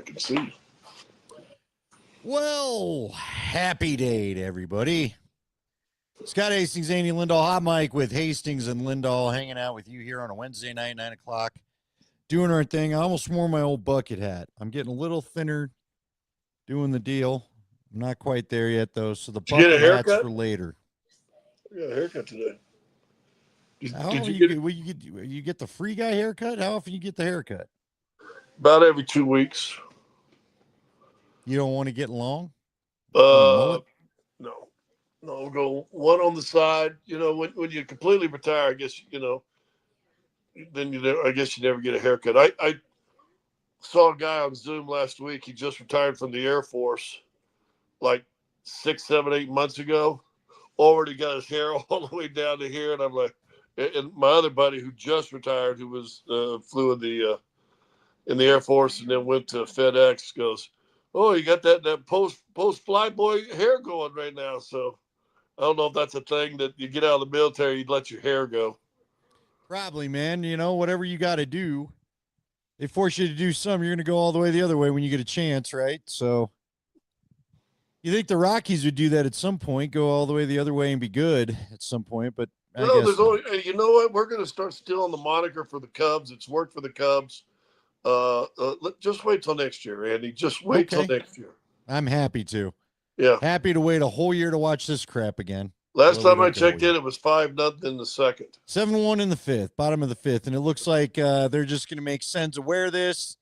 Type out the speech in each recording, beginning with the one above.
I can see. Well, happy day to everybody. Scott Hastings, Andy Lindahl, hot mic with Hastings and Lindahl, hanging out with you here on a Wednesday night, 9 o'clock, doing our thing. I almost wore my old bucket hat. I'm getting a little thinner, doing the deal. I'm not quite there yet, though, so the bucket hat's for later. I got a haircut today. Did you get the free guy haircut? How often you get the haircut? About every 2 weeks. You don't want to get long? No. No, go one on the side. You know, when you completely retire, I guess, then I guess you never get a haircut. I saw a guy on Zoom last week. He just retired from the Air Force like 6, 7, 8 months ago. Already got his hair all the way down to here. And I'm like, and my other buddy who just retired, who was flew in the Air Force and then went to FedEx, goes, "Oh, you got that post fly boy hair going right now." So I don't know if that's a thing that you get out of the military, you'd let your hair go. Probably, man. You know, whatever you got to do, they force you to do something. You're going to go all the way the other way when you get a chance, right? So you think the Rockies would do that at some point, go all the way the other way and be good at some point, but there's only, you know what? We're going to start stealing the moniker for the Cubs. It's worked for the Cubs. Just wait till next year, Andy. Just wait till next year. I'm happy to. Yeah. Happy to wait a whole year to watch this crap again. Last time I checked in, it was 5-0 in the second. 7-1 in the fifth, bottom of the fifth. And it looks like they're just going to make sense of where this.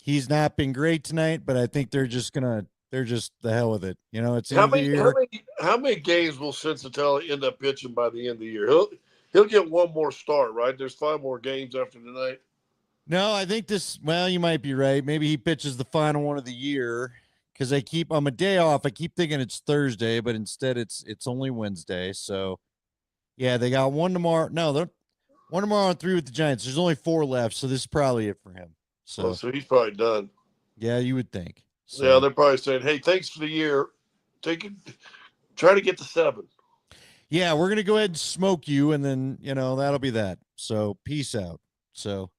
He's not been great tonight, but I think they're just the hell with it. You know, it's how many games will Cincinnati end up pitching by the end of the year? He'll get one more start, right? There's 5 more games after tonight. No, I think you might be right. Maybe he pitches the final one of the year. Because on a day off, I keep thinking it's Thursday, but instead it's only Wednesday. So, yeah, they got one tomorrow. No, they're one tomorrow and 3 with the Giants. There's only 4 left, so this is probably it for him. So he's probably done. Yeah, you would think. So, yeah, they're probably saying, "Hey, thanks for the year. Try to get to 7." Yeah, we're gonna go ahead and smoke you, and then that'll be that. So peace out. So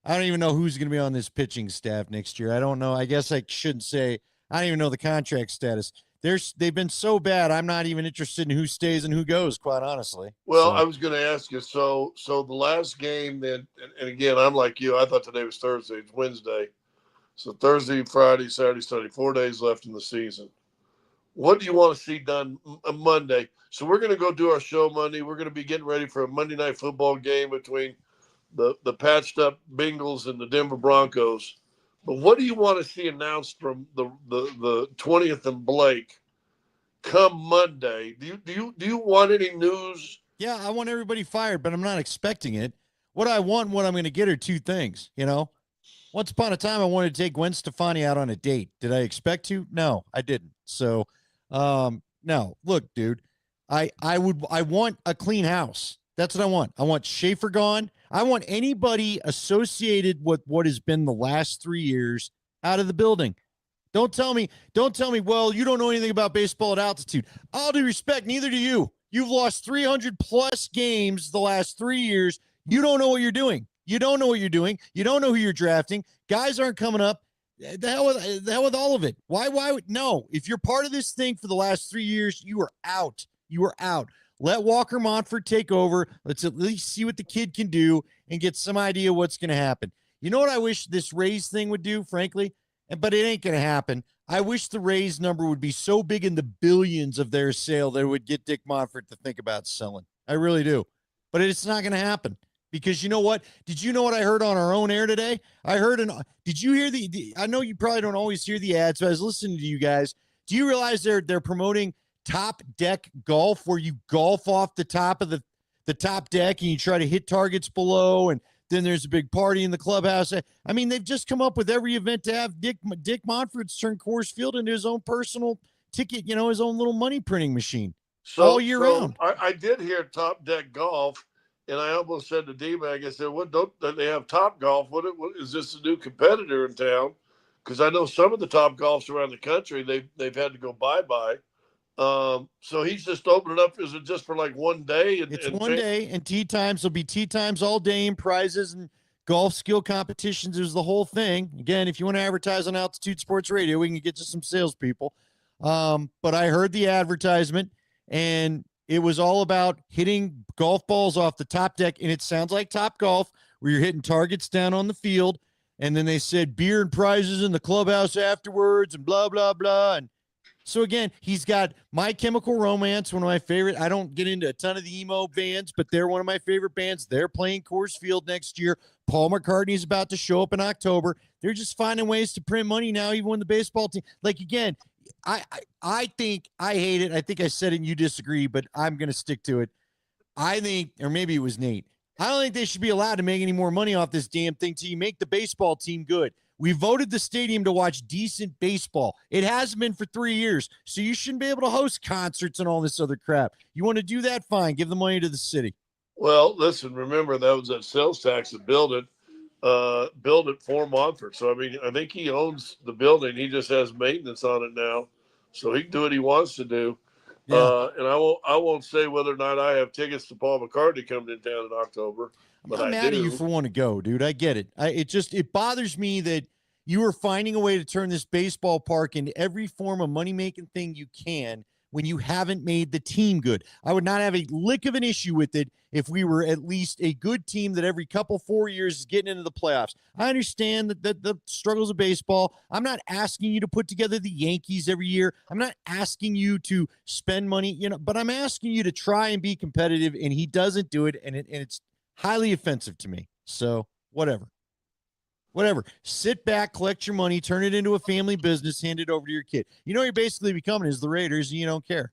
I don't even know who's gonna be on this pitching staff next year. I don't know. I guess I shouldn't say. I don't even know the contract status. They've been so bad. I'm not even interested in who stays and who goes, quite honestly. Well, I was going to ask you. So the last game, then, and again, I'm like you. I thought today was Thursday. It's Wednesday. So Thursday, Friday, Saturday, Sunday, 4 days left in the season. What do you want to see done Monday? So we're going to go do our show Monday. We're going to be getting ready for a Monday night football game between the patched up Bengals and the Denver Broncos. But what do you want to see announced from the 20th and Blake come Monday? Do you want any news? Yeah, I want everybody fired, but I'm not expecting it. What I want and what I'm going to get are 2 things. Once upon a time, I wanted to take Gwen Stefani out on a date. Did I expect to? No, I didn't. So, no. Look, dude, I want a clean house. That's what I want. I want Schaefer gone. I want anybody associated with what has been the last 3 years out of the building. Don't tell me, well, you don't know anything about baseball at altitude. All due respect, neither do you. You've lost 300 plus games the last 3 years. You don't know what you're doing. You don't know what you're doing. You don't know who you're drafting. Guys aren't coming up. The hell with all of it. Why? No. If you're part of this thing for the last 3 years, you are out. You are out. Let Walker Montford take over. Let's at least see what the kid can do and get some idea what's going to happen. You know what I wish this Rays thing would do, frankly? But it ain't going to happen. I wish the Rays number would be so big in the billions of their sale that it would get Dick Montfort to think about selling. I really do. But it's not going to happen. Because you know what? Did you know what I heard on our own air today? Did you hear I know you probably don't always hear the ads, but I was listening to you guys. Do you realize they're promoting Top Deck Golf, where you golf off the top of the top deck and you try to hit targets below, and then there's a big party in the clubhouse. I mean, they've just come up with every event to have Dick Montfort's turn Coors Field into his own personal ticket, his own little money printing machine all year round. I did hear Top Deck Golf, and I almost said to D-Mag, I said, "What don't they have Top Golf? What is this a new competitor in town?" Because I know some of the Top Golfs around the country they've had to go bye-bye. So he's just opening up. Is it just for like one day? It's one day, and tee times will be tee times all day, and prizes and golf skill competitions. There's the whole thing. Again, if you want to advertise on Altitude Sports Radio, we can get you some salespeople. But I heard the advertisement, and it was all about hitting golf balls off the top deck, and it sounds like Top Golf, where you're hitting targets down on the field, and then they said beer and prizes in the clubhouse afterwards, and blah, blah, blah. And so again, he's got My Chemical Romance, one of my favorite. I don't get into a ton of the emo bands, but they're one of my favorite bands. They're playing Coors Field next year. Paul McCartney's about to show up in October. They're just finding ways to print money now, even when the baseball team. Like again, I think I hate it. I think I said it and you disagree, but I'm going to stick to it. I think, or maybe it was Nate, I don't think they should be allowed to make any more money off this damn thing till you make the baseball team good. We voted the stadium to watch decent baseball. It hasn't been for 3 years, so you shouldn't be able to host concerts and all this other crap. You want to do that? Fine. Give the money to the city. Well, listen, remember that was that sales tax that built it for Monfort. So, I mean, I think he owns the building. He just has maintenance on it now. So he can do what he wants to do. Yeah. And I won't say whether or not I have tickets to Paul McCartney coming in town in October. But I'm mad at you for wanting to go, dude. I get it. It bothers me that you are finding a way to turn this baseball park into every form of money-making thing you can when you haven't made the team good. I would not have a lick of an issue with it if we were at least a good team that every 4 years is getting into the playoffs. I understand that the struggles of baseball. I'm not asking you to put together the Yankees every year. I'm not asking you to spend money, but I'm asking you to try and be competitive, and he doesn't do it, and it's highly offensive to me. So whatever. Sit back, collect your money, turn it into a family business, hand it over to your kid. You're basically becoming as the Raiders, and you don't care.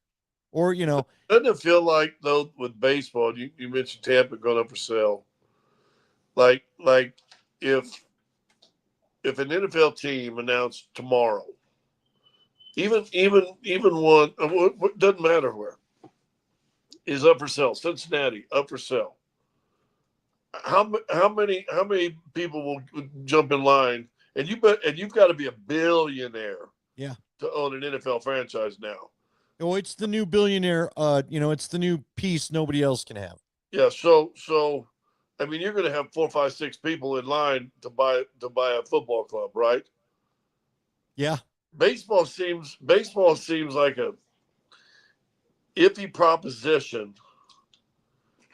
Or, Doesn't it feel like, though, with baseball, you mentioned Tampa going up for sale. Like if an NFL team announced tomorrow, even one, doesn't matter where, is up for sale. Cincinnati up for sale. How many people will jump in line? And you've got to be a billionaire, yeah, to own an NFL franchise now. Oh, it's the new billionaire. It's the new piece nobody else can have. Yeah. So, I mean, you're going to have 4, 5, 6 people in line to buy a football club, right? Yeah. Baseball seems like a iffy proposition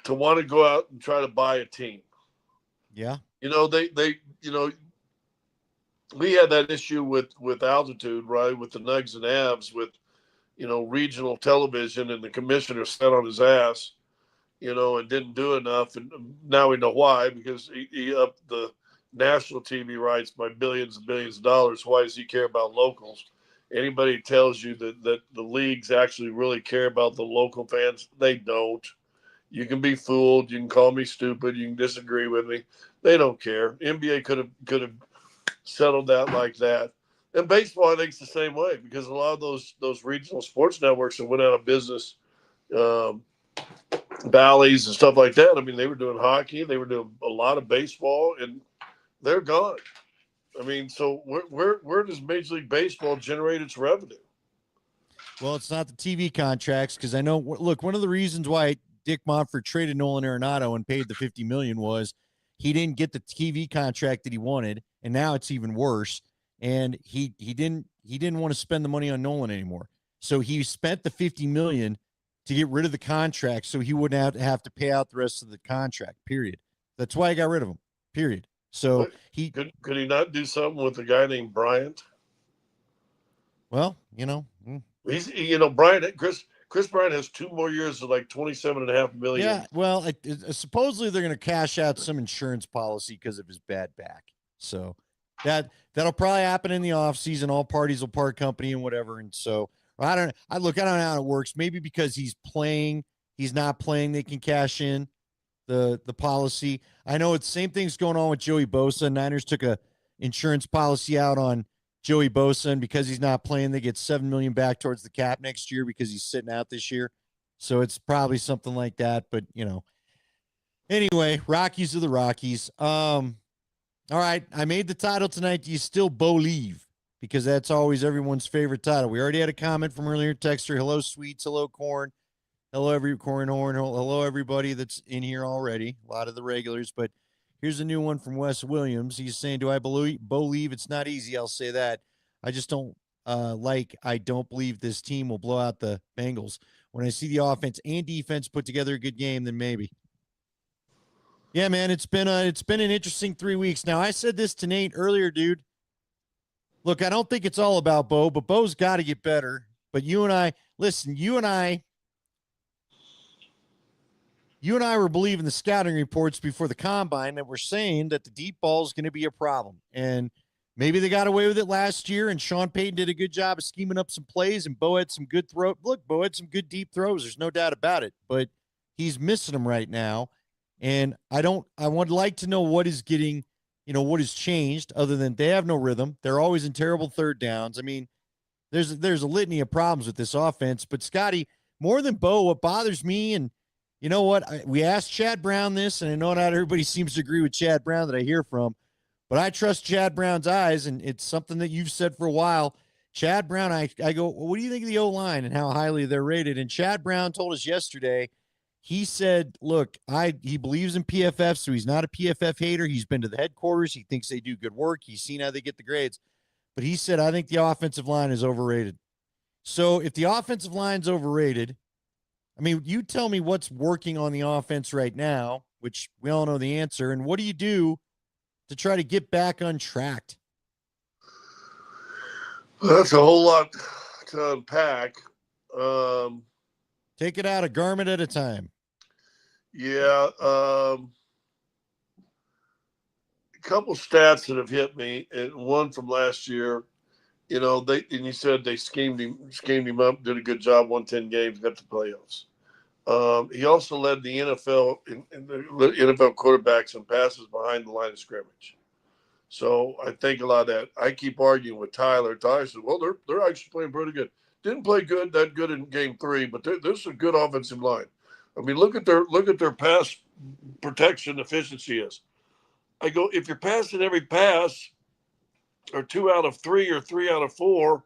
to want to go out and try to buy a team. Yeah. We had that issue with altitude, right? With the Nuggets and Avs, with, regional television, and the commissioner sat on his ass, and didn't do enough. And now we know why, because he upped the national TV rights by billions and billions of dollars. Why does he care about locals? Anybody tells you that the leagues actually really care about the local fans, they don't. You can be fooled. You can call me stupid. You can disagree with me. They don't care. NBA could have settled that like that. And baseball, I think, is the same way, because a lot of those regional sports networks that went out of business, Bally's and stuff like that. I mean, they were doing hockey. They were doing a lot of baseball, and they're gone. I mean, so where does Major League Baseball generate its revenue? Well, it's not the TV contracts, because I know. Look, one of the reasons why Dick Monfort traded Nolan Arenado and paid the $50 million was he didn't get the TV contract that he wanted, and now it's even worse. And he didn't want to spend the money on Nolan anymore, so he spent the $50 million to get rid of the contract, so he wouldn't have to pay out the rest of the contract. Period. That's why I got rid of him. Period. So But could he not do something with a guy named Bryant? Well, he's Bryant. Chris Bryant has 2 more years of like $27.5 million. Yeah, well, supposedly they're going to cash out some insurance policy because of his bad back. So that'll probably happen in the off season. All parties will part company and whatever. And so I don't know how it works. Maybe because he's not playing, they can cash in the policy. I know it's same thing's going on with Joey Bosa. Niners took a insurance policy out on Joey Bosa, and because he's not playing, they get $7 million back towards the cap next year because he's sitting out this year. So it's probably something like that. But anyway, Rockies are the Rockies. All right, I made the title tonight. Do you still Bolieve? Because that's always everyone's favorite title. We already had a comment from earlier texter. Hello, Sweets. Hello, Corn. Hello, Corn Horn. Hello, everybody that's in here already. A lot of the regulars. But Here's a new one from Wes Williams. He's saying, "Do I believe it's not easy? I'll say that. I just don't I don't believe this team will blow out the Bengals. When I see the offense and defense put together a good game, then maybe." Yeah, man, it's been an interesting 3 weeks. Now, I said this to Nate earlier, dude. Look, I don't think it's all about Bo, but Bo's got to get better. But you and I were believing the scouting reports before the combine that were saying that the deep ball is going to be a problem. And maybe they got away with it last year, and Sean Payton did a good job of scheming up some plays, and Bo had some good throw. Look, Bo had some good deep throws. There's no doubt about it. But he's missing them right now. And I would like to know what is getting, what has changed other than they have no rhythm. They're always in terrible third downs. I mean, there's a litany of problems with this offense. But Scotty, more than Bo, what bothers me, and you know what? We asked Chad Brown this, and I know not everybody seems to agree with Chad Brown that I hear from, but I trust Chad Brown's eyes, and it's something that you've said for a while. Chad Brown, I go, well, what do you think of the O-line and how highly they're rated? And Chad Brown told us yesterday, he said, look, he believes in PFF, so he's not a PFF hater. He's been to the headquarters. He thinks they do good work. He's seen how they get the grades. But he said, I think the offensive line is overrated. So if the offensive line's overrated, I mean, you tell me what's working on the offense right now, which we all know the answer, and what do you do to try to get back on track? That's a whole lot to unpack. Take it out a garment at a time. Yeah. A couple stats that have hit me, and one from last year. You said they schemed him up, did a good job, won 10 games, got to playoffs. He also led the NFL in the NFL quarterbacks in passes behind the line of scrimmage. So I think a lot of that. I keep arguing with Tyler. Tyler said, "Well, they're actually playing pretty good. Didn't play that good in Game 3, but this is a good offensive line. I mean, look at their pass protection efficiency is. I go, if you're passing every pass, or 2 out of 3, or 3 out of 4,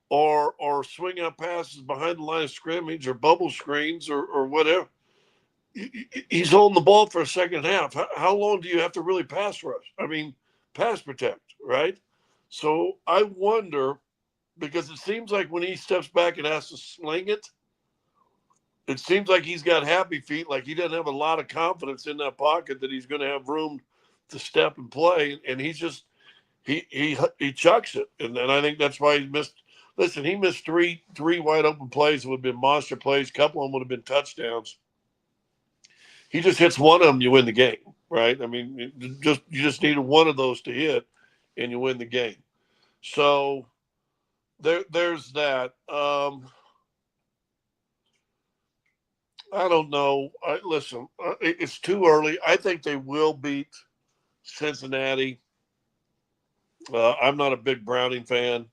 or swing out passes behind the line of scrimmage, or bubble screens, or whatever, he's holding the ball for a second half. How long do you have to really pass rush? I mean, pass protect, right? So I wonder, because it seems like when he steps back and has to sling it, it seems like he's got happy feet, like he doesn't have a lot of confidence in that pocket that he's going to have room to step and play, and he's just he chucks it, and I think that's why he missed. Listen, he missed three wide open plays that would have been monster plays. A couple of them would have been touchdowns. He just hits one of them, you win the game, right? I mean, you just needed one of those to hit, and you win the game. So there's that. I don't know. Listen, it's too early. I think they will beat Cincinnati. I'm not a big Browning fan.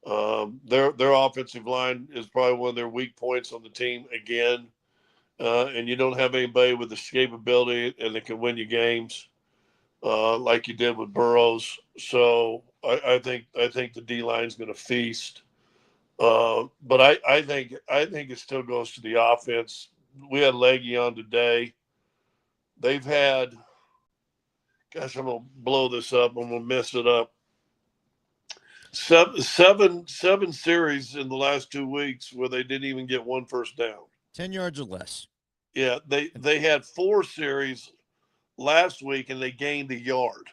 Their offensive line is probably one of their weak points on the team again. And you don't have anybody with escapability and that can win you games like you did with Burrows. So I think the D line is going to feast. But I think it still goes to the offense. We had Leggy on today. They've had, gosh, I'm gonna blow this up. I'm gonna mess it up. Seven series in the last 2 weeks where they didn't even get one first down. 10 yards or less. Yeah, they had 4 series last week and they gained a yard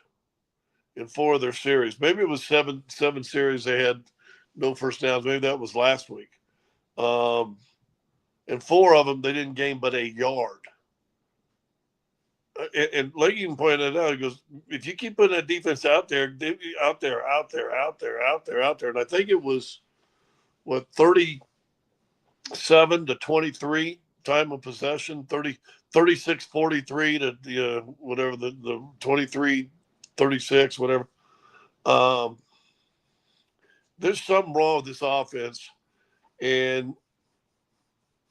in 4 of their series. Maybe it was seven series they had no first downs. Maybe that was last week. And 4 of them they didn't gain but a yard. And Leahy pointed out, he goes, if you keep putting that defense out there, and I think it was 37-23 time of possession, 36-43 to whatever the 23-36, whatever. There's something wrong with this offense, and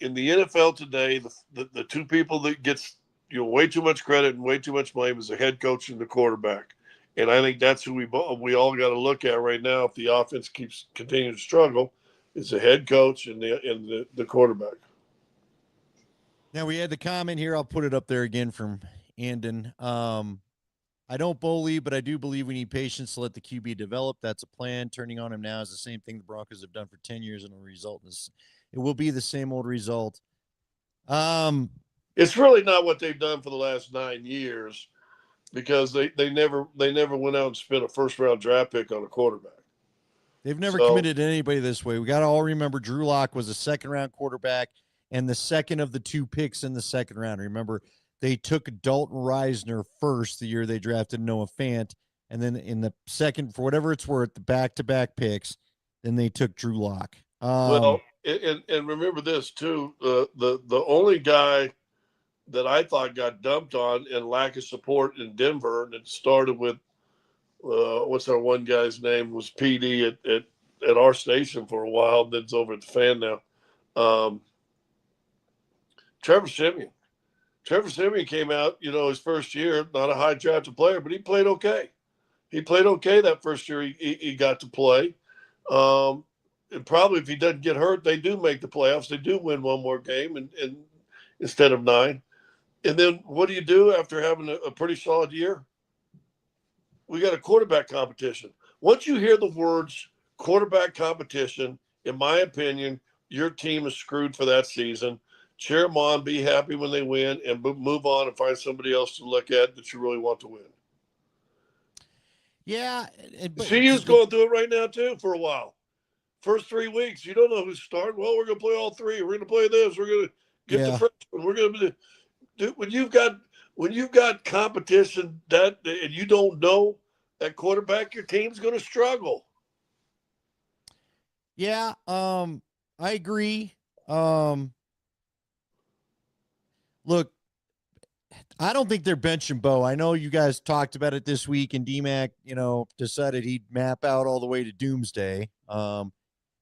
in the NFL today, the 2 people that gets way too much credit and way too much blame is the head coach and the quarterback. And I think that's who we all got to look at right now. If the offense keeps continuing to struggle, is the head coach and the quarterback. Now we had the comment here. I'll put it up there again from Andon. I don't believe, but I do believe we need patience to let the QB develop. That's a plan. Turning on him now is the same thing the Broncos have done for 10 years, and it will be the same old result. It's really not what they've done for the last 9 years because they never went out and spent a first round draft pick on a quarterback. They've never So, committed to anybody this way. We got to all remember Drew Lock was a second round quarterback and the second of the two picks in the second round. Remember, they took Dalton Reisner first the year they drafted Noah Fant. And then in the second, for whatever it's worth, the back to back picks, then they took Drew Lock. well, and remember this too: the only guy that I thought got dumped on and lack of support in Denver, and it started with what's our one guy's name was PD at our station for a while. That's over at the Fan now. Trevor Siemian. Trevor Siemian came out, his first year, not a high drafted player, but he played okay. He played okay that first year he got to play. And probably if he doesn't get hurt, they do make the playoffs. They do win one more game and instead of 9. And then what do you do after having a pretty solid year? We got a quarterback competition. Once you hear the words quarterback competition, in my opinion, your team is screwed for that season. Cheer them on, be happy when they win, and move on and find somebody else to look at that you really want to win. Yeah. CU's going through it right now, too, for a while. First 3 weeks, you don't know who's starting. Well, we're going to play all 3. We're going to play this. We're going to get the freshman. We're going to do when you've got competition that and you don't know at quarterback, your team's going to struggle. Yeah, I agree. Look, I don't think they're benching Bo. I know you guys talked about it this week, and DMAC, decided he'd map out all the way to doomsday.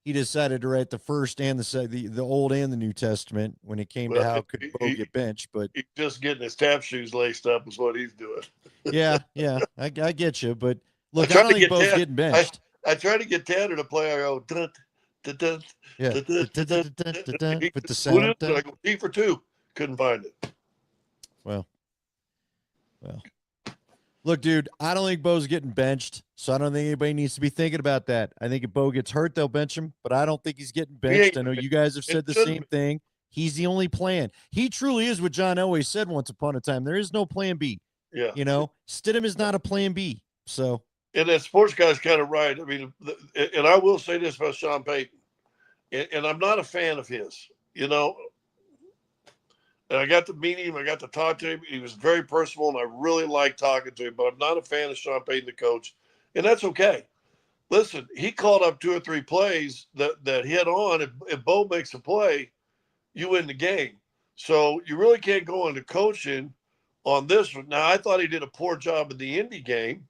He decided to write the first and the Old and the New Testament when it came to how could Bo get benched. But he's just getting his tap shoes laced up is what he's doing. yeah, I get you. But look, I don't think Bo's getting benched. I tried to get Tanner to play our own. With the sound. I go T for 2. Couldn't find it. Well. Look, dude, I don't think Bo's getting benched, so I don't think anybody needs to be thinking about that. I think if Bo gets hurt, they'll bench him, but I don't think he's getting benched. I know you guys have said the same thing. He's the only plan. He truly is what John Elway said once upon a time. There is no plan B. Yeah. Stidham is not a plan B. So. And that sports guy's kind of right. I mean, and I will say this about Sean Payton, and I'm not a fan of his, And I got to meet him. I got to talk to him. He was very personable, and I really liked talking to him. But I'm not a fan of Sean Payton, the coach, and that's okay. Listen, he called up 2 or 3 plays that hit on. If Bo makes a play, you win the game. So you really can't go into coaching on this one. Now, I thought he did a poor job in the Indy game,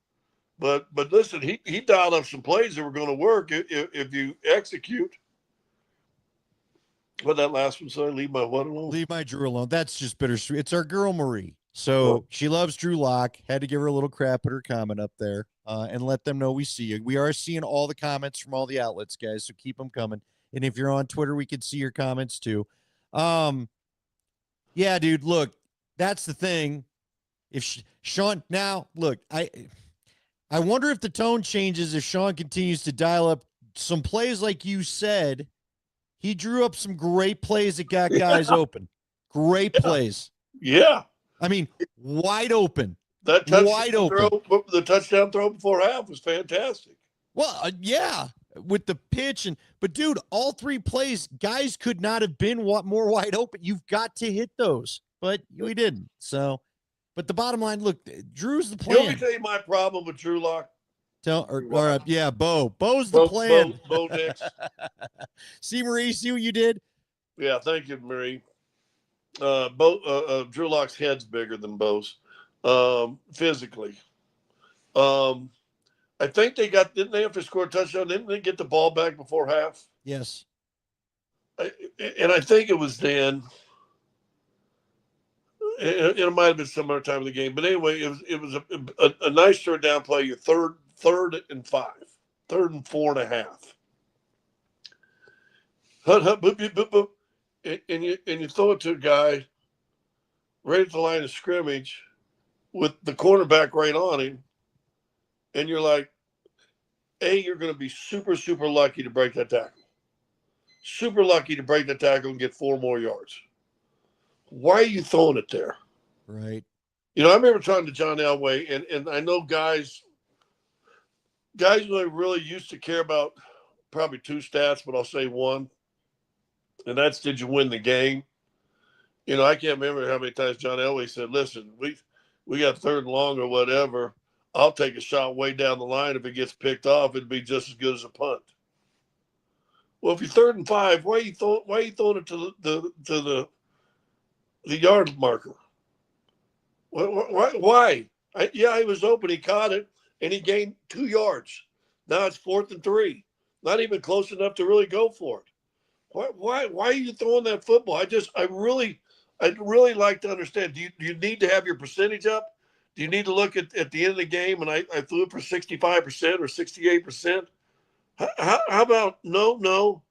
but listen, he dialed up some plays that were going to work if you execute. What that last one said? Leave my what alone? Leave my Drew alone. That's just bittersweet. It's our girl Marie. So she loves Drew Lock. Had to give her a little crap at her comment up there and let them know we see you. We are seeing all the comments from all the outlets, guys. So keep them coming. And if you're on Twitter, we can see your comments too. Yeah, dude. Look, that's the thing. If Sean now, look, I wonder if the tone changes if Sean continues to dial up some plays like you said. He drew up some great plays that got guys open. Great plays. Yeah. I mean, wide open. That the touchdown throw before half was fantastic. Well, yeah, with the pitch but dude, all 3 plays, guys could not have been more wide open. You've got to hit those, but we didn't. So, but the bottom line, look, Drew's the plan. Let me tell you my problem with Drew Lock. Yeah, Bo's the plan. Bo Nix. See, Marie, see what you did? Yeah, thank you, Marie. Drew Lock's head's bigger than Bo's, physically. I think didn't they have to score a touchdown? Didn't they get the ball back before half? Yes. And I think it was then. It might have been some other time of the game, but anyway, it was a nice third down play. Your third and 5, 3rd and 4.5. And you throw it to a guy right at the line of scrimmage, with the cornerback right on him, and you're like, you're going to be super, super lucky to break that tackle. Super lucky to break the tackle and get 4 more yards. Why are you throwing it there? Right. I remember talking to John Elway, and I know guys really used to care about probably 2 stats, but I'll say one, and that's did you win the game? I can't remember how many times John Elway said, "Listen, we got 3rd and long or whatever. I'll take a shot way down the line. If it gets picked off, it'd be just as good as a punt." Well, if you're 3rd and 5, why are you throwing it to the yard marker? Why? He was open. He caught it, and he gained 2 yards. Now it's 4th and 3. Not even close enough to really go for it. Why are you throwing that football? I'd really like to understand. Do you need to have your percentage up? Do you need to look at the end of the game and I threw it for 65% or 68%? How about no?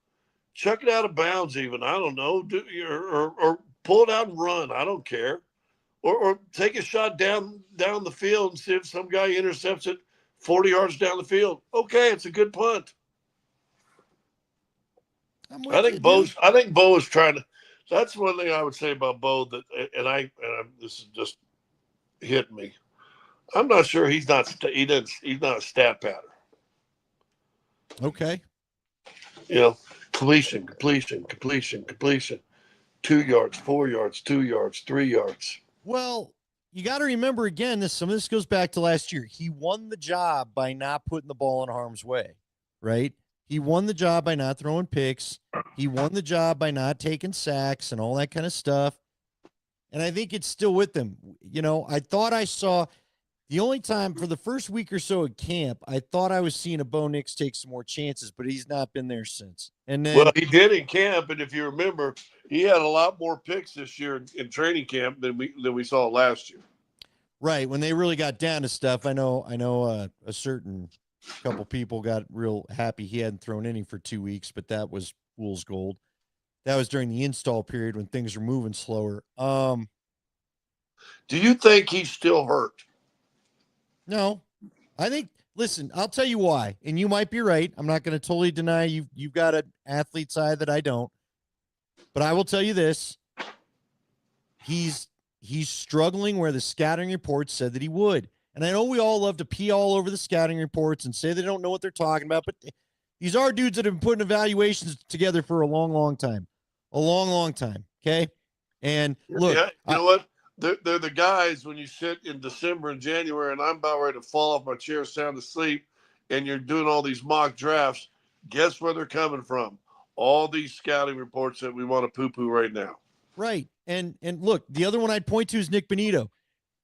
Chuck it out of bounds even. I don't know. Or pull it out and run. I don't care. Or take a shot down the field and see if some guy intercepts it 40 yards down the field. Okay, it's a good punt. I think Bo is trying to. That's one thing I would say about Bo that, and this is just hit me. I'm not sure he's not a stat pattern. Okay. Completion. 2 yards, 4 yards, 2 yards, 3 yards. Well, you got to remember again, some of this goes back to last year. He won the job by not putting the ball in harm's way, right? He won the job by not throwing picks. He won the job by not taking sacks and all that kind of stuff. And I think it's still with him. I thought I saw the only time for the first week or so at camp, I thought I was seeing a Bo Nix take some more chances, but he's not been there since. And then, well, he did in camp, and if you remember, he had a lot more picks this year in training camp than we saw last year. Right, when they really got down to stuff, I know a certain couple people got real happy he hadn't thrown any for 2 weeks, but that was fool's gold. That was during the install period when things were moving slower. Do you think he's still hurt? No, I think. Listen, I'll tell you why, and you might be right. I'm not going to totally deny you've got an athlete side that I don't, but I will tell you this: he's struggling where the scouting reports said that he would. And I know we all love to pee all over the scouting reports and say they don't know what they're talking about, but these are dudes that have been putting evaluations together for a long, long time. A long, long time, okay? And look. Yeah, you know what? They're the guys when you sit in December and January and I'm about ready to fall off my chair, sound asleep, and you're doing all these mock drafts. Guess where they're coming from? All these scouting reports that we want to poo-poo right now. Right. And look, the other one I'd point to is Nick Bonito.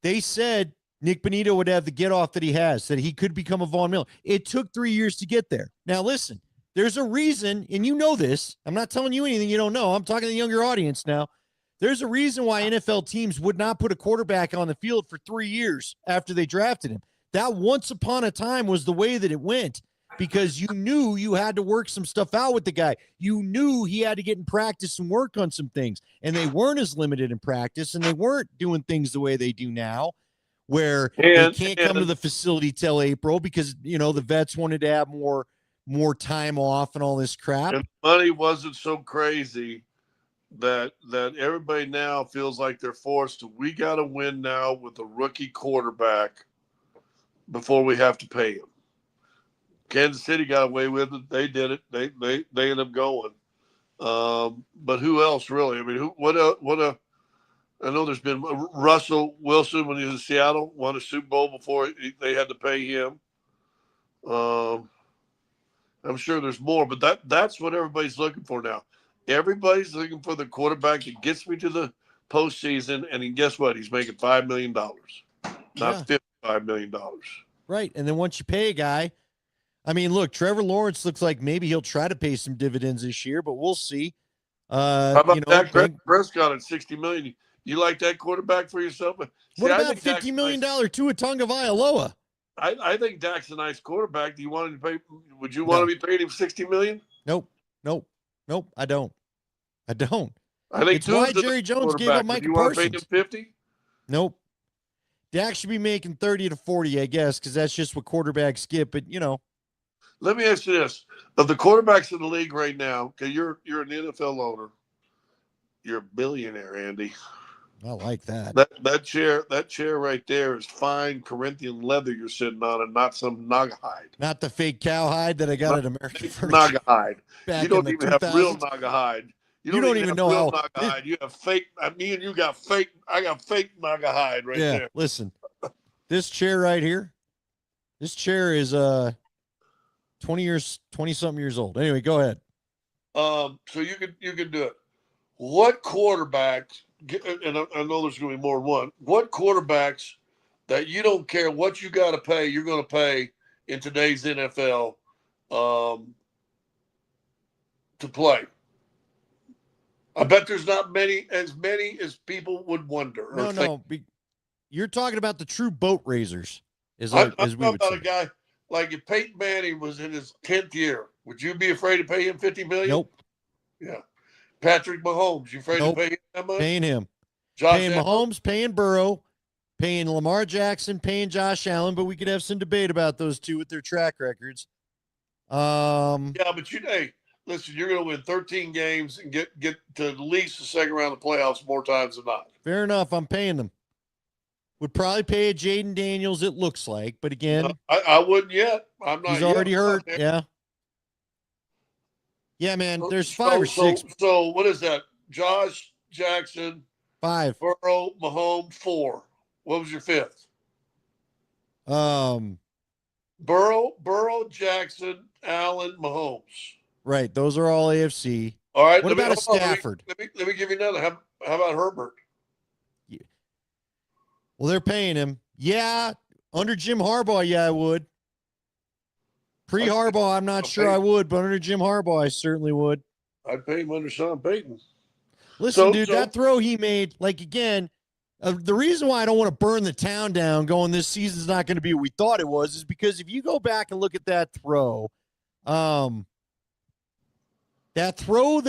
They said Nick Bonito would have the get-off that he has, that he could become a Von Miller. It took 3 years to get there. Now, listen, there's a reason, and you know this. I'm not telling you anything you don't know. I'm talking to the younger audience now. There's a reason why NFL teams would not put a quarterback on the field for 3 years after they drafted him. That once upon a time was the way that it went because you knew you had to work some stuff out with the guy. You knew he had to get in practice and work on some things, and they weren't as limited in practice, and they weren't doing things the way they do now where they can't come to the facility till April because, the vets wanted to have more time off and all this crap. And money wasn't so crazy that everybody now feels like they're forced to, we got to win now with a rookie quarterback before we have to pay him. Kansas City got away with it. They did it. They ended up going. But who else really? I mean, I know there's been Russell Wilson when he was in Seattle, won a Super Bowl before they had to pay him. I'm sure there's more, but that's what everybody's looking for now. Everybody's looking for the quarterback that gets me to the postseason, and guess what? He's making $5 million, not $55 million. Right, and then once you pay a guy, I mean, look, Trevor Lawrence looks like maybe he'll try to pay some dividends this year, but we'll see. How about Dak Prescott at $60 million? You like that quarterback for yourself? What about $50 million Tua Tagovailoa? I think Dak's a nice quarterback. Do you want him to pay? Would you want to be paying him $60 million? Nope. I don't. I think it's why Jerry Jones gave up Micah Parsons. You want to pay him $50? Nope. Dak should be making 30 to 40, I guess, because that's just what quarterbacks get. But, Let me ask you this: of the quarterbacks in the league right now, okay, you're an NFL owner, you're a billionaire, Andy. I like that. That chair right there is fine Corinthian leather you're sitting on, and not some naga hide. Not the fake cowhide that I got Not at American fake Furniture naga hide. You back in don't the even have real 2000s. naga hide. You You don't don't even even have know real how. naga hide. You have fake. Me and you got fake. I got fake naga hide right Yeah, there. listen, this chair right here, this chair is 20 something years old. Anyway, go ahead. So you can do it. What quarterbacks? And I know there's going to be more than one. What quarterbacks that you don't care what you got to pay, you're going to pay in today's NFL to play? I bet there's not as many as people would wonder or No, think. no, you're talking about the true boat raisers, I'm as we talking would about say. a guy like if Peyton Manning was in his 10th year, would you be afraid to pay him $50 million? Nope. Yeah. Patrick Mahomes, you afraid to Nope. pay him that much? Paying him. Josh Paying Allen? Mahomes, paying Burrow, paying Lamar Jackson, paying Josh Allen, but we could have some debate about those two with their track records. Yeah, but hey, listen, you're going to win 13 games and get to at least the second round of the playoffs more times than not. Fair enough. I'm paying them. Would probably pay a Jaden Daniels, it looks like, but again, No, I wouldn't yet. I'm not he's yet. already hurt. Yeah. Yeah, man. There's five So, or six. so what is that? Josh Jackson, Five. Burrow, Mahomes, 4. What was your 5th? Um, Burrow, Jackson, Allen, Mahomes. right. Those are all AFC. All right. What about a Stafford? Let me give you another. How about Herbert? Well, they're paying him. Yeah. Under Jim Harbaugh, yeah, I would. Pre-Harbaugh, I'm not sure I would, but under Jim Harbaugh, I certainly would. I'd pay him under Sean Payton. Listen, dude, that throw he made, like, again, the reason why I don't want to burn the town down going this season's not going to be what we thought it was is because if you go back and look at that throw, the throw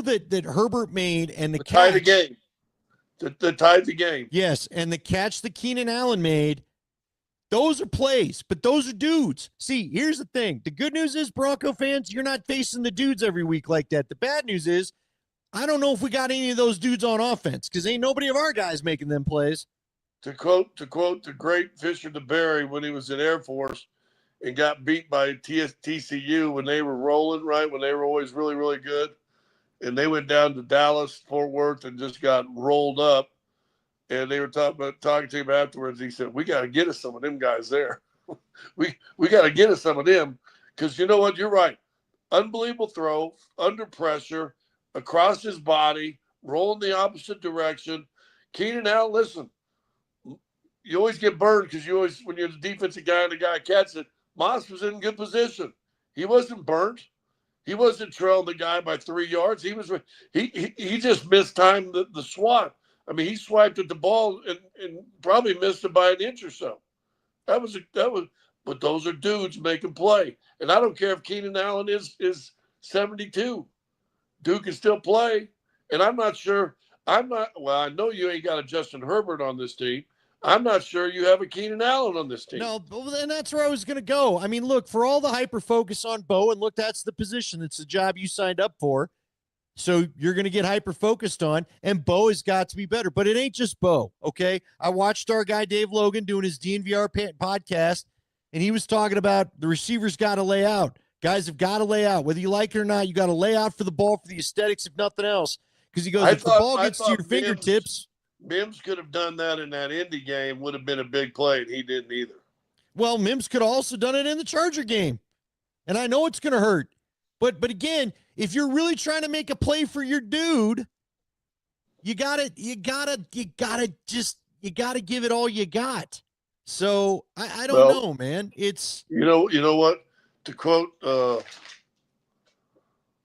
that Herbert made and the catch. Tie the game. The tied the game. Yes, and the catch that Keenan Allen made, those are plays, but those are dudes. See, here's the thing. The good news is, Bronco fans, you're not facing the dudes every week like that. The bad news is, I don't know if we got any of those dudes on offense because ain't nobody of our guys making them plays. To quote the great Fisher DeBerry when he was in Air Force and got beat by TCU when they were rolling, right, when they were always really, really good. And they went down to Dallas, Fort Worth, and just got rolled up. And they were talking to him afterwards. He said, "We got to get us some of them guys there. we got to get us some of them because you know what? You're right. Unbelievable throw, under pressure, across his body, rolling the opposite direction. Keenan Allen, listen, you always get burned because when you're the defensive guy and the guy catches it, Moss was in good position. He wasn't burnt. He wasn't trailing the guy by 3 yards. He just mistimed the swat. I mean, he swiped at the ball and probably missed it by an inch or so. But those are dudes making play. And I don't care if Keenan Allen is 72. Dude can still play. And I'm not sure. I know you ain't got a Justin Herbert on this team. I'm not sure you have a Keenan Allen on this team. No, and that's where I was going to go. I mean, look, for all the hyper focus on Bo, and look, that's the position. It's the job you signed up for. So you're going to get hyper focused on, and Bo has got to be better. But it ain't just Bo, okay? I watched our guy Dave Logan doing his DNVR podcast, and he was talking about the receivers got to lay out. Guys have got to lay out. Whether you like it or not, you got to lay out for the ball for the aesthetics, if nothing else. Because he goes, if the ball gets to your fingertips. Mims could have done that in that Indy game, would have been a big play, and he didn't either. Well, Mims could have also done it in the Charger game. And I know it's going to hurt. But again, if you're really trying to make a play for your dude, you gotta give it all you got. So I don't know, man. It's you know what? To quote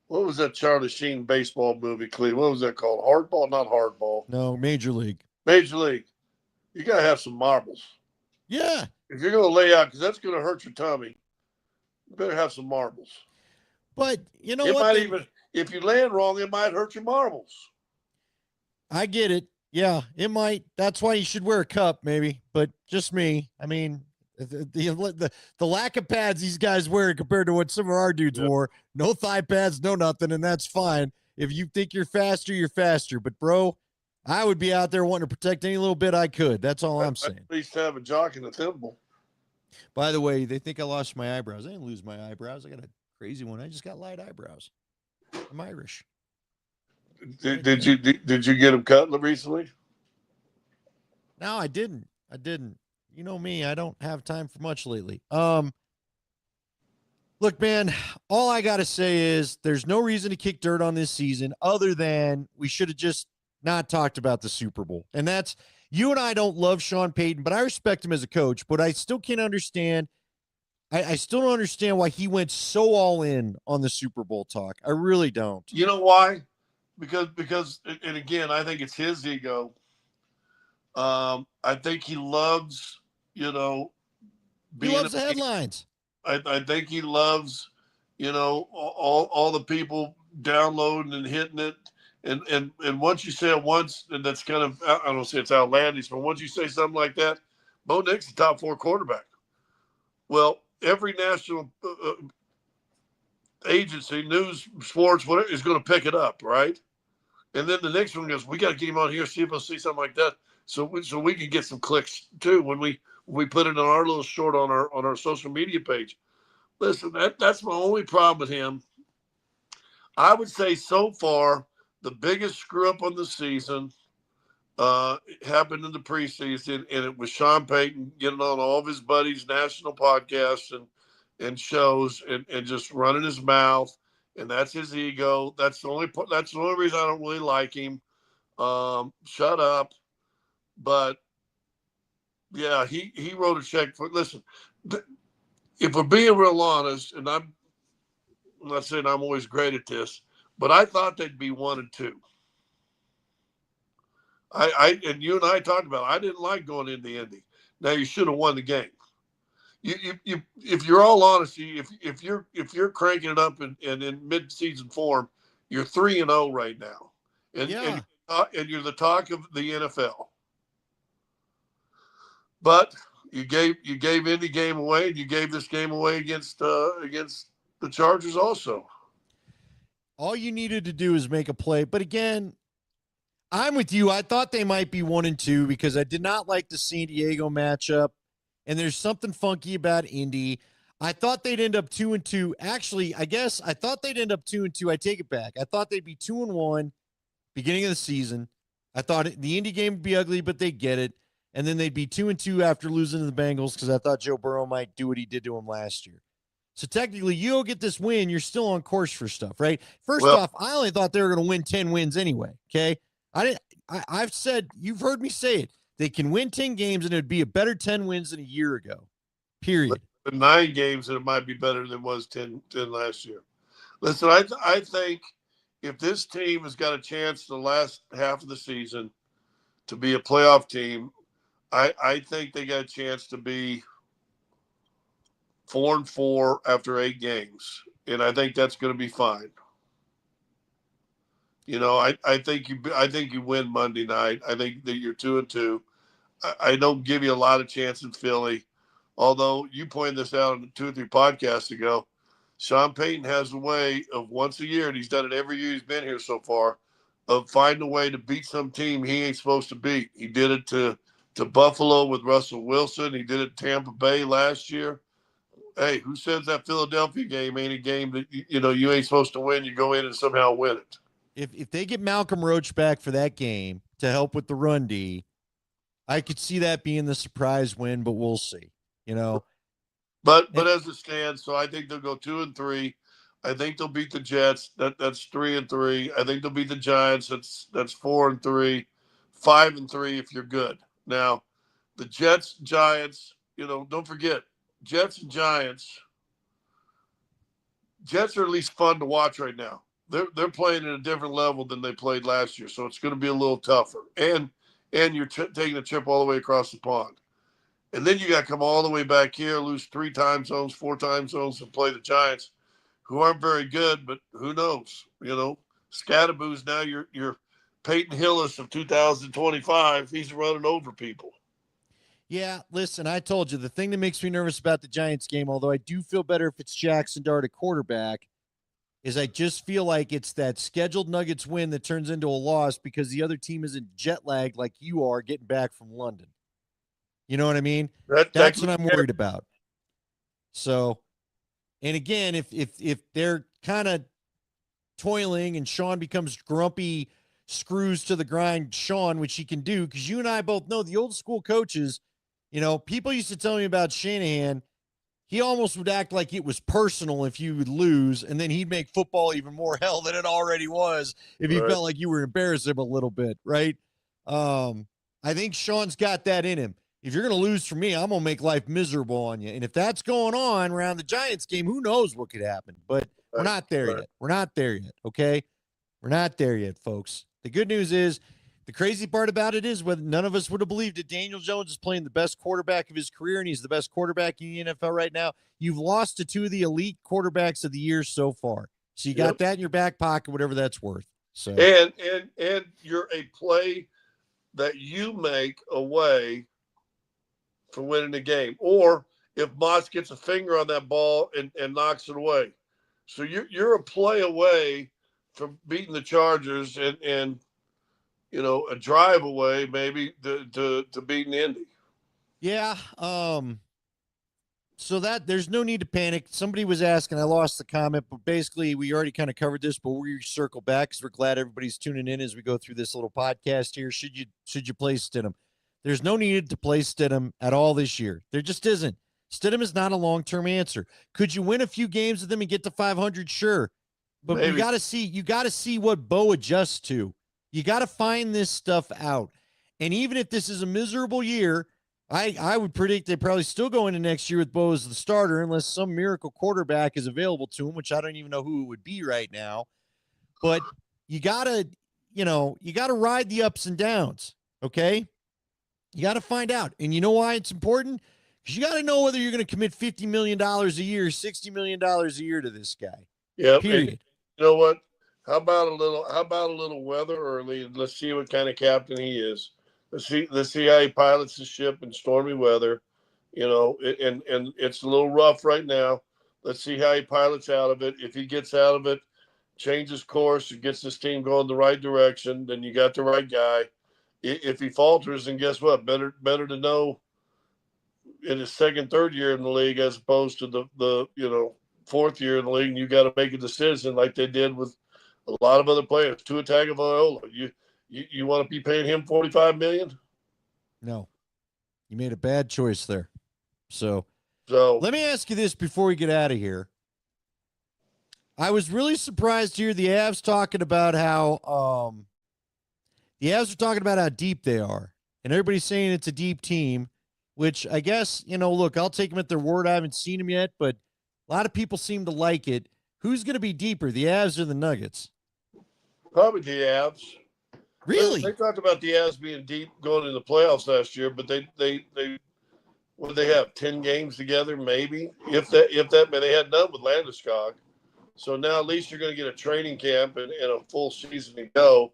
what was that Charlie Sheen baseball movie, Cleve? What was that called? Hardball? Not Hardball. No, Major League. Major League. You got to have some marbles. Yeah. If you're going to lay out, because that's going to hurt your tummy, you better have some marbles. But if you land wrong, it might hurt your marbles. I get it. Yeah, it might. That's why you should wear a cup, maybe. But just me. I mean, the lack of pads these guys wear compared to what some of our dudes Yeah. wore. No thigh pads, no nothing, and that's fine. If you think you're faster, you're faster. But bro, I would be out there wanting to protect any little bit I could. That's all I'm At saying. least have a jock and a thimble. By the way, they think I lost my eyebrows. I didn't lose my eyebrows. I got a crazy one. I just got light eyebrows. I'm Irish. Right there. Did you get them cut recently? No, I didn't. I didn't. You know me, I don't have time for much lately. Look, man, all I got to say is there's no reason to kick dirt on this season other than we should have just not talked about the Super Bowl. And that's you and I don't love Sean Payton, but I respect him as a coach, but I still can't understand. I still don't understand why he went so all in on the Super Bowl talk. I really don't. You know why? Because and again, I think it's his ego. I think he loves, you know, He being loves the headlines. I think he loves, all the people downloading and hitting it. And once you say it once, and that's kind of, I don't say it's outlandish, but once you say something like that, Bo Nix, the top 4 quarterback. Well, every national agency, news, sports, whatever, is going to pick it up, right? And then the next one goes, we got to get him on here, see if we'll see something like that, so we can get some clicks too when we put it in our little short on our social media page. Listen, that's my only problem with him. I would say so far the biggest screw up on the season happened in the preseason, and it was Sean Payton getting on all of his buddies' national podcasts and shows and just running his mouth, and that's his ego. That's the only reason I don't really like him. Shut up. But yeah, he wrote a check for. Listen, if we're being real honest, and I'm not saying I'm always great at this, but I thought they'd be 1-2. And you and I talked about it. I didn't like going into Indy. Now you should have won the game. If you're all honest, if you're cranking it up and in mid season form, you're 3-0 right now, and Yeah. and you're the talk of the NFL. But you gave Indy game away, and you gave this game away against the Chargers also. All you needed to do is make a play. But again, I'm with you. I thought they might be 1-2 because I did not like the San Diego matchup. And there's something funky about Indy. I thought they'd end up 2-2. Actually, I guess I thought they'd end up 2-2. I take it back. I thought they'd be 2-1 beginning of the season. I thought the Indy game would be ugly, but they'd get it. And then they'd be 2-2 after losing to the Bengals because I thought Joe Burrow might do what he did to him last year. So technically, you don't get this win, you're still on course for stuff, right? First Well, off, I only thought they were going to win 10 wins anyway. Okay. I didn't, I've said, you've heard me say it. They can win 10 games and it'd be a better 10 wins than a year ago. Period. 9 games, and it might be better than it was 10 last year. Listen, I think if this team has got a chance the last half of the season to be a playoff team, I think they got a chance to be 4-4 after 8 games, and I think that's going to be fine. I think you win Monday night. I think that you're 2-2. I don't give you a lot of chance in Philly, although you pointed this out on 2 or 3 podcasts ago. Sean Payton has a way of once a year, and he's done it every year he's been here so far, of finding a way to beat some team he ain't supposed to beat. He did it to Buffalo with Russell Wilson. He did it Tampa Bay last year. Hey, who says that Philadelphia game ain't a game that you ain't supposed to win? You go in and somehow win it. If they get Malcolm Roach back for that game to help with the run D, I could see that being the surprise win, but we'll see. But as it stands, so I think they'll go 2-3. I think they'll beat the Jets. That's 3-3. I think they'll beat the Giants. That's 4-3, 5-3 if you're good. Now, the Jets, Giants. Don't forget Jets and Giants. Jets are at least fun to watch right now. They're playing at a different level than they played last year, so it's going to be a little tougher. And you're taking a trip all the way across the pond. And then you got to come all the way back here, lose 3 time zones, 4 time zones, and play the Giants, who aren't very good, but who knows? Scadaboo's now Peyton Hillis of 2025. He's running over people. Yeah, listen, I told you the thing that makes me nervous about the Giants game, although I do feel better if it's Jackson Dart at quarterback, is I just feel like it's that scheduled Nuggets win that turns into a loss because the other team isn't jet lagged like you are getting back from London. You know what I mean? That's what I'm worried about. So, and again, if they're kind of toiling and Sean becomes grumpy, screws to the grind, Sean, which he can do, because you and I both know the old school coaches, people used to tell me about Shanahan. He almost would act like it was personal if you would lose, and then he'd make football even more hell than it already was if he felt like you were embarrassing him a little bit, right? I think Sean's got that in him. If you're going to lose for me, I'm going to make life miserable on you. And if that's going on around the Giants game, who knows what could happen? But we're not there yet. We're not there yet, okay? We're not there yet, folks. The good news is, the crazy part about it is, whether none of us would have believed that Daniel Jones is playing the best quarterback of his career, and he's the best quarterback in the NFL right now. You've lost to two of the elite quarterbacks of the year so far. So you got that in your back pocket, whatever that's worth. So and you're a play that you make away for winning the game. Or if Moss gets a finger on that ball and knocks it away. So you're a play away from beating the Chargers and a drive away maybe to beating Indy. Yeah. So that there's no need to panic. Somebody was asking, I lost the comment, but basically we already kind of covered this, but we circle back because we're glad everybody's tuning in as we go through this little podcast here. Should you play Stidham? There's no need to play Stidham at all this year. There just isn't. Stidham is not a long-term answer. Could you win a few games with them and get to 500? Sure. But you got to see what Bo adjusts to. You got to find this stuff out. And even if this is a miserable year, I would predict they probably still go into next year with Bo as the starter unless some miracle quarterback is available to him, which I don't even know who it would be right now. But you gotta ride the ups and downs. Okay. You got to find out. And you know why it's important? Because you got to know whether you're going to commit $50 million a year, $60 million a year to this guy. Yeah. Period. You know what? How about a little weather early? Let's see what kind of captain he is. Let's see how he pilots the ship in stormy weather. And it's a little rough right now. Let's see how he pilots out of it. If he gets out of it, changes course, and gets this team going the right direction, then you got the right guy. If he falters, then guess what? Better to know in his second, third year in the league as opposed to the fourth year in the league. And you got to make a decision like they did with a lot of other players. Tua Tagovailoa, you want to be paying him $45 million? No, you made a bad choice there. So let me ask you this before we get out of here. I was really surprised to hear the Avs talking about how deep they are, and everybody's saying it's a deep team, which I guess, look, I'll take them at their word. I haven't seen them yet, but a lot of people seem to like it. Who's going to be deeper, the Avs or the Nuggets? Probably the Avs. Really? They talked about the Avs being deep going into the playoffs last year, but they what did they have, 10 games together, maybe? If that, man, they had none with Landeskog. So now at least you're going to get a training camp and a full season to go.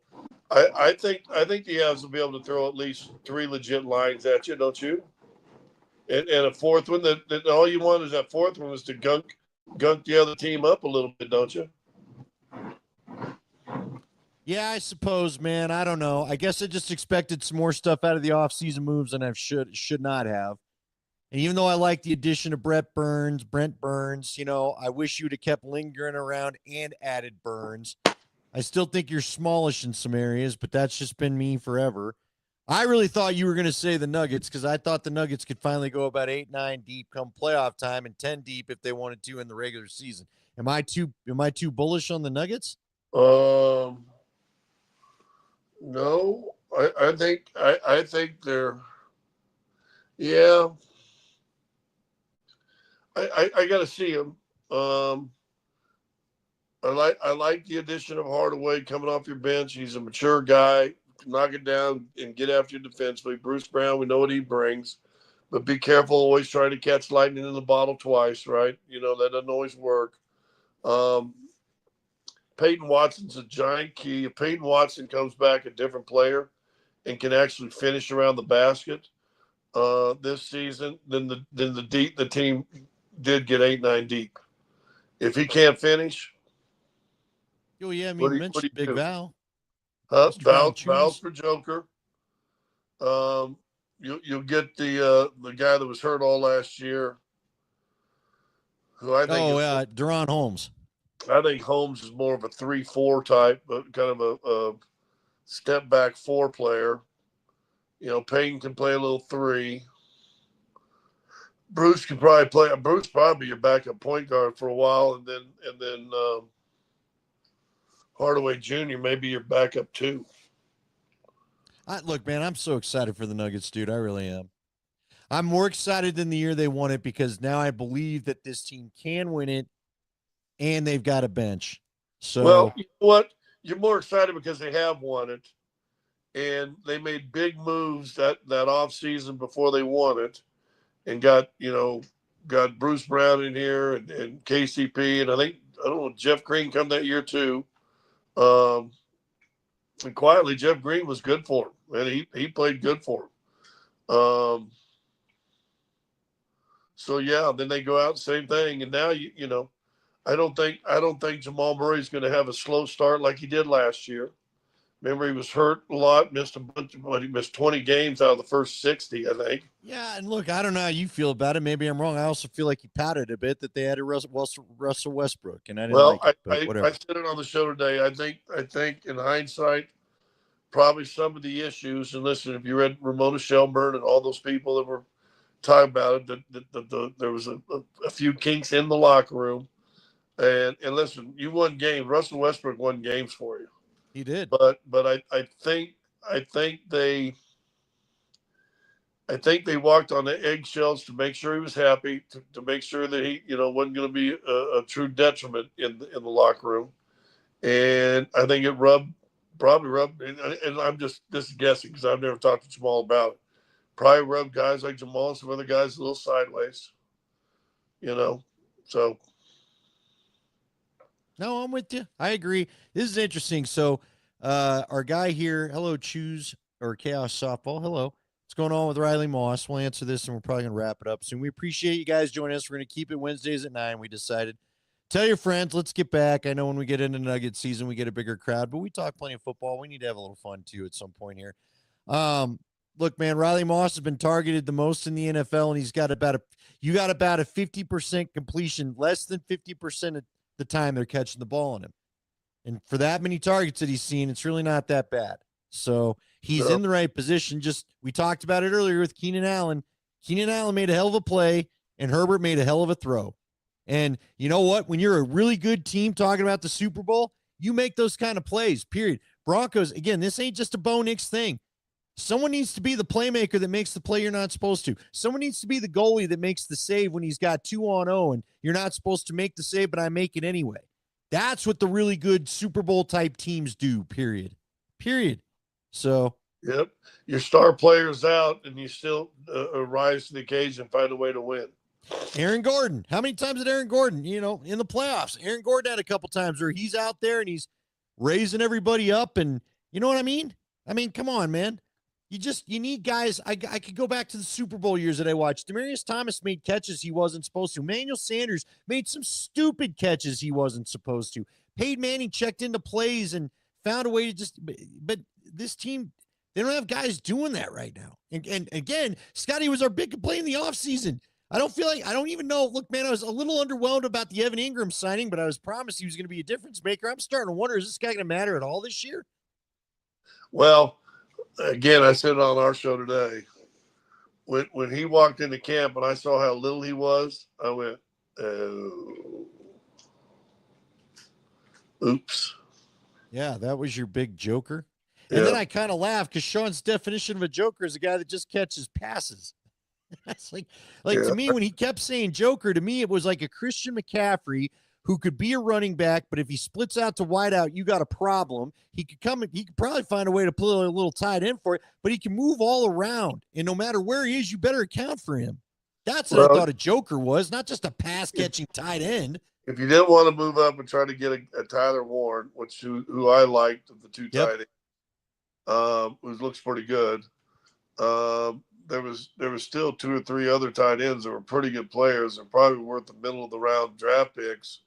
I think the Avs will be able to throw at least 3 legit lines at you, don't you? And a fourth one that all you want is that fourth one is to gunk the other team up a little bit, don't you? Yeah, I suppose, man. I don't know. I guess I just expected some more stuff out of the offseason moves than I should not have. And even though I like the addition of Brent Burns, I wish you'd have kept lingering around and added Burns. I still think you're smallish in some areas, but that's just been me forever. I really thought you were going to say the Nuggets because I thought the Nuggets could finally go about 8-9 deep come playoff time and 10 deep if they wanted to in the regular season. Am I too bullish on the Nuggets? No, I think they're, yeah. I got to see them. I like the addition of Hardaway coming off your bench. He's a mature guy. Knock it down and get after you defensively. Bruce Brown, we know what he brings, but be careful. Always trying to catch lightning in the bottle twice, right? That doesn't always work. Peyton Watson's a giant key. If Peyton Watson comes back a different player and can actually finish around the basket this season, then the team did get 8-9 deep. If he can't finish, Oh yeah, I what mean, do you, mentioned Big do? Val, Huh? Mr. Val's Valanciunas. for Joker. You'll get the guy that was hurt all last year, who I think Oh is. yeah, Deron Holmes. I think Holmes is more of a 3-4 type, but kind of a step back 4 player. Payton can play a little 3. Bruce can probably play. Bruce probably your backup point guard for a while, and then Hardaway Jr. maybe your backup too. Look, man, I'm so excited for the Nuggets, dude. I really am. I'm more excited than the year they won it because now I believe that this team can win it, and they've got a bench. Well, So you know what? You're more excited because they have won it, and they made big moves that off season before they won it, and got Bruce Brown in here and KCP, and I don't know, Jeff Green come that year too. And quietly, Jeff Green was good for him, and he played good for him. So yeah, then they go out, same thing, and now I don't think Jamal Murray's going to have a slow start like he did last year. Remember, he was hurt a lot, missed a bunch, but he missed 20 games out of the first 60, I think. yeah, and look, I don't know how you feel about it. Maybe I'm wrong. I also feel like he pouted a bit that they had a Russell Westbrook, and I didn't Well, like it, but whatever. I said it on the show today. I think in hindsight, probably some of the issues. And listen, if you read Ramona Shelburne and all those people that were talking about it, there was a few kinks in the locker room. And listen, you won games. Russell Westbrook won games for you. He did. But I think they walked on the eggshells to make sure he was happy, to make sure that he wasn't going to be a true detriment in the locker room. And I think it probably rubbed, and I'm just guessing because I've never talked to Jamal about it. Probably rubbed guys like Jamal and some other guys a little sideways, So No, I'm with you. I agree. This is interesting. So, our guy here, hello, Choose or Chaos Softball. Hello. What's going on with Riley Moss? We'll answer this and we're probably going to wrap it up soon. We appreciate you guys joining us. We're going to keep it Wednesdays at 9. We decided. Tell your friends. Let's get back. I know when we get into Nugget season, we get a bigger crowd, but we talk plenty of football. We need to have a little fun too at some point here. Look, man, Riley Moss has been targeted the most in the NFL, and he's got about a 50% completion, less than 50% of the time they're catching the ball on him. And for that many targets that he's seen, it's really not that bad. So he's in the right position. Just we talked about it earlier with Keenan Allen. Keenan Allen made a hell of a play, and Herbert made a hell of a throw. And you know what? When you're a really good team talking about the Super Bowl, you make those kind of plays, period. Broncos, again, this ain't just a Bo Nix thing. Someone needs to be the playmaker that makes the play you're not supposed to. Someone needs to be the goalie that makes the save when he's got 2-on-0 and you're not supposed to make the save, but I make it anyway. That's what the really good Super Bowl type teams do, period. So, yep, your star player's out, and you still rise to the occasion, find a way to win. Aaron Gordon. How many times did Aaron Gordon, in the playoffs? Aaron Gordon had a couple times where he's out there and he's raising everybody up, and you know what I mean? I mean, come on, man. You need guys. I could go back to the Super Bowl years that I watched. Demaryius Thomas made catches he wasn't supposed to. Emmanuel Sanders made some stupid catches he wasn't supposed to. Peyton Manning checked into plays and found a way to but this team, they don't have guys doing that right now. And again, Scotty was our big complaint in the offseason. I don't even know. Look, man, I was a little underwhelmed about the Evan Ingram signing, but I was promised he was going to be a difference maker. I'm starting to wonder, is this guy going to matter at all this year? Well, again, I said it on our show today. When he walked into camp and I saw how little he was, I went, oh, oops. Yeah, that was your big joker. Yeah. And then I kind of laughed because Sean's definition of a joker is a guy that just catches passes. That's like to me, when he kept saying joker, to me, it was like a Christian McCaffrey who could be a running back, but if he splits out to wide out, you got a problem. He could probably find a way to pull a little tight end for it, but he can move all around. And no matter where he is, you better account for him. That's what I thought a joker was, not just a pass catching tight end. if you didn't want to move up and try to get a Tyler Warren, who I liked of the two Yep. tight ends, who looks pretty good. There was still two or three other tight ends that were pretty good players and probably worth the middle of the round draft picks.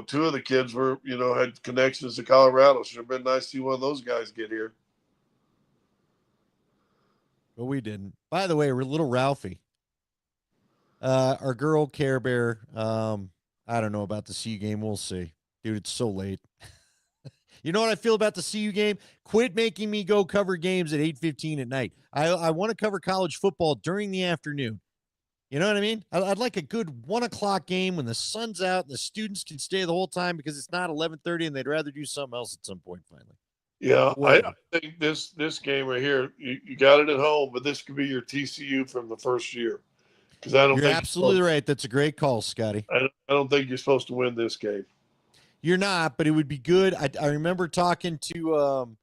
Two of the kids were, had connections to Colorado. Should have been nice to see one of those guys get here. But we didn't. By the way, we're little Ralphie. Our girl Care Bear. I don't know about the CU game. We'll see. Dude, it's so late. You know what I feel about the CU game? Quit making me go cover games at 8:15 at night. I want to cover college football during the afternoon. You know what I mean? I'd like a good 1 o'clock game when the sun's out and the students can stay the whole time because it's not 11:30 and they'd rather do something else at some point finally. Yeah, I think this game right here, you got it at home, but this could be your TCU from the first year. Because You're absolutely right. That's a great call, Scotty. I don't think you're supposed to win this game. You're not, but it would be good. I remember talking to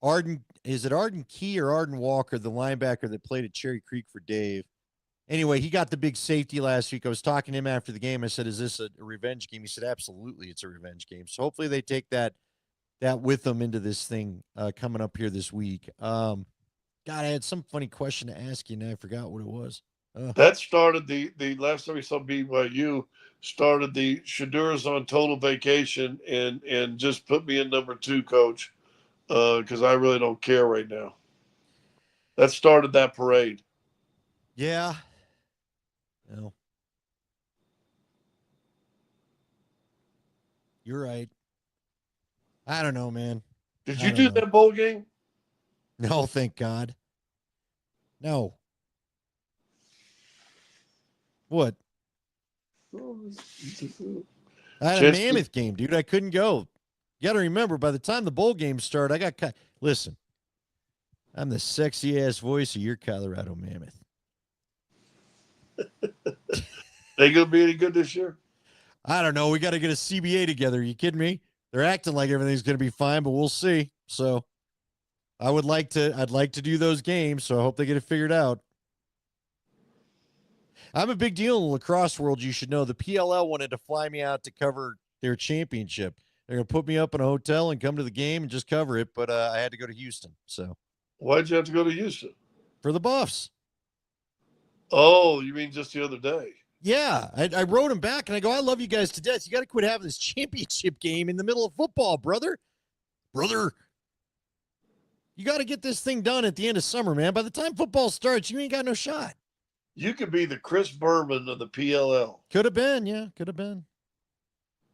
Arden. Is it Arden Key or Arden Walker, the linebacker that played at Cherry Creek for Dave? Anyway, he got the big safety last week. I was talking to him after the game. I said, "Is this a revenge game?" He said, "Absolutely, it's a revenge game." So hopefully they take that with them into this thing coming up here this week. God, I had some funny question to ask you, and I forgot what it was. That started the last time we saw BYU started the Shadur's on total vacation and just put me in number 2, coach, because I really don't care right now. That started that parade. Yeah. No. You're right. I don't know, man. Did you do that bowl game? No, thank God. No. What? I had a Mammoth game, dude. I couldn't go. You got to remember, by the time the bowl game started, I got listen. I'm the sexy ass voice of your Colorado Mammoth. They gonna be any good this year? I don't know. We got to get a CBA together. Are you kidding me? They're acting like everything's going to be fine, but we'll see. So, I'd like to do those games. So I hope they get it figured out. I'm a big deal in the lacrosse world. You should know the PLL wanted to fly me out to cover their championship. They're going to put me up in a hotel and come to the game and just cover it. But I had to go to Houston. So why'd you have to go to Houston? For the Buffs. Oh, you mean just the other day? Yeah, I wrote him back and I go, I love you guys to death. You got to quit having this championship game in the middle of football, brother. You got to get this thing done at the end of summer, man. By the time football starts, you ain't got no shot. You could be the Chris Berman of the PLL. Could have been, yeah. Could have been.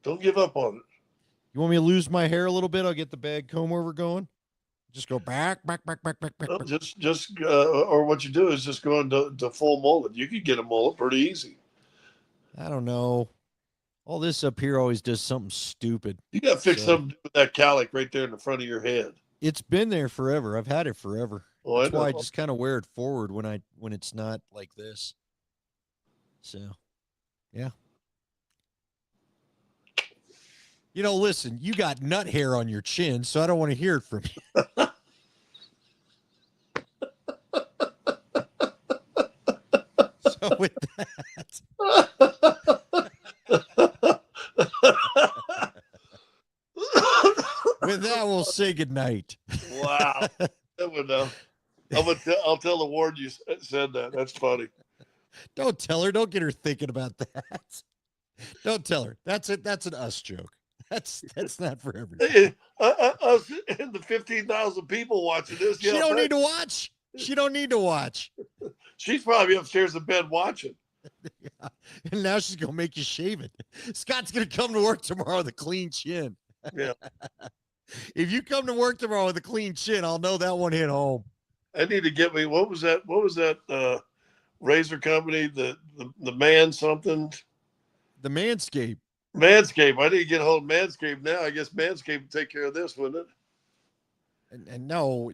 Don't give up on it. You want me to lose my hair a little bit? I'll get the bag comb where we're going. Just go back. Well, just or what you do is just go into full mullet. You could get a mullet pretty easy. I don't know. All this up here always does something stupid. You got to fix something with that cowlick right there in the front of your head. It's been there forever. I've had it forever. Oh, That's why I just kind of wear it forward when it's not like this. So, yeah. You know, listen, you got nut hair on your chin, so I don't want to hear it from you. So with that, we'll say goodnight. Wow. I'll tell the ward you said that. That's funny. Don't tell her. Don't get her thinking about that. Don't tell her. That's it. That's an us joke. That's not for everybody. Us and the 15,000 people watching this. She don't need to watch. She don't need to watch. She's probably upstairs in bed watching. Yeah. And now she's going to make you shave it. Scott's going to come to work tomorrow with a clean chin. Yeah. If you come to work tomorrow with a clean chin, I'll know that one hit home. I need to get me, what was that razor company, the man something? The Manscaped. Manscaped. I need to get a hold of Manscaped now. I guess Manscaped would take care of this, wouldn't it? And no.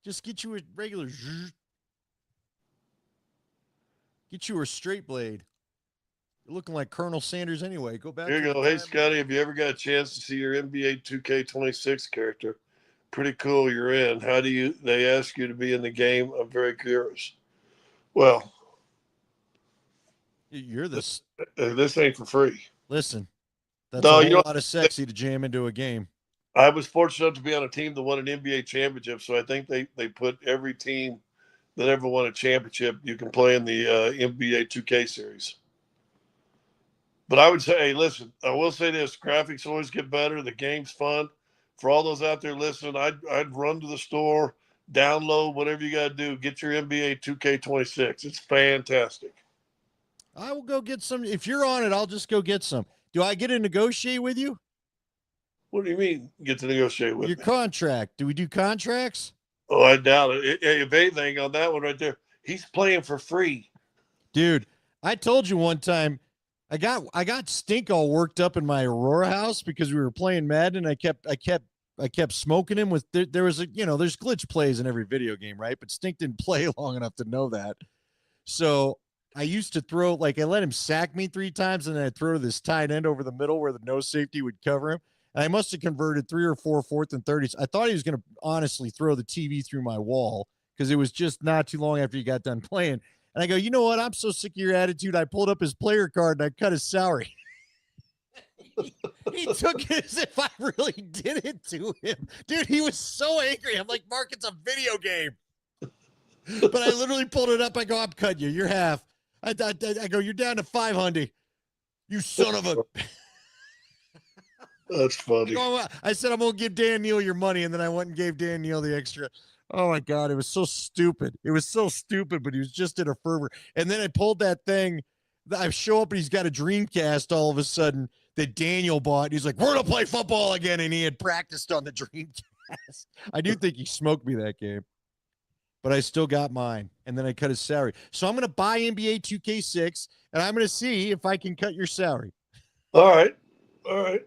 Just get you a regular. Get you a straight blade. You're looking like Colonel Sanders anyway. Go back. Here you go. Hey, Scotty, have you ever got a chance to see your NBA 2K26 character? Pretty cool. You're in. How do they ask you to be in the game? I'm very curious. Well, you're this. This ain't for free. Listen, that's No, a you whole know, lot of sexy to jam into a game. I was fortunate enough to be on a team that won an NBA championship, so I think they put every team that ever won a championship you can play in the NBA 2K series. But I would say, hey, listen, I will say this: graphics always get better. The game's fun. For all those out there listening, I'd run to the store, download whatever you got to do, get your NBA 2K26. It's fantastic. I will go get some. If you're on it, I'll just go get some. Do I get to negotiate with you? What do you mean, get to negotiate with Your me? contract. Do we do contracts? Oh, I doubt it. If anything, on that one right there, he's playing for free. Dude, I told you one time I got Stink all worked up in my Aurora house because we were playing Madden. I kept smoking him with there was there's glitch plays in every video game, right? But Stink didn't play long enough to know that. So I used to throw, like, I let him sack me 3 times and then I'd throw this tight end over the middle where the no safety would cover him. And I must have converted 3 or 4 fourth and 30s. I thought he was going to honestly throw the TV through my wall because it was just not too long after he got done playing. And I go, you know what? I'm so sick of your attitude. I pulled up his player card and I cut his salary. He took it as if I really did it to him. Dude, he was so angry. I'm like, Mark, it's a video game. But I literally pulled it up. I go, I'm cutting you. You're half. I go, you're down to 500. You son of a. That's funny. I said, I'm going to give Dan Neal your money. And then I went and gave Dan Neal the extra. Oh, my God. It was so stupid. It was so stupid, but he was just in a fervor. And then I pulled that thing. I show up and he's got a Dreamcast all of a sudden that Daniel bought. He's like, we're going to play football again. And he had practiced on the Dreamcast. I do think he smoked me that game. But I still got mine. And then I cut his salary. So I'm going to buy NBA 2K6, and I'm going to see if I can cut your salary. All right.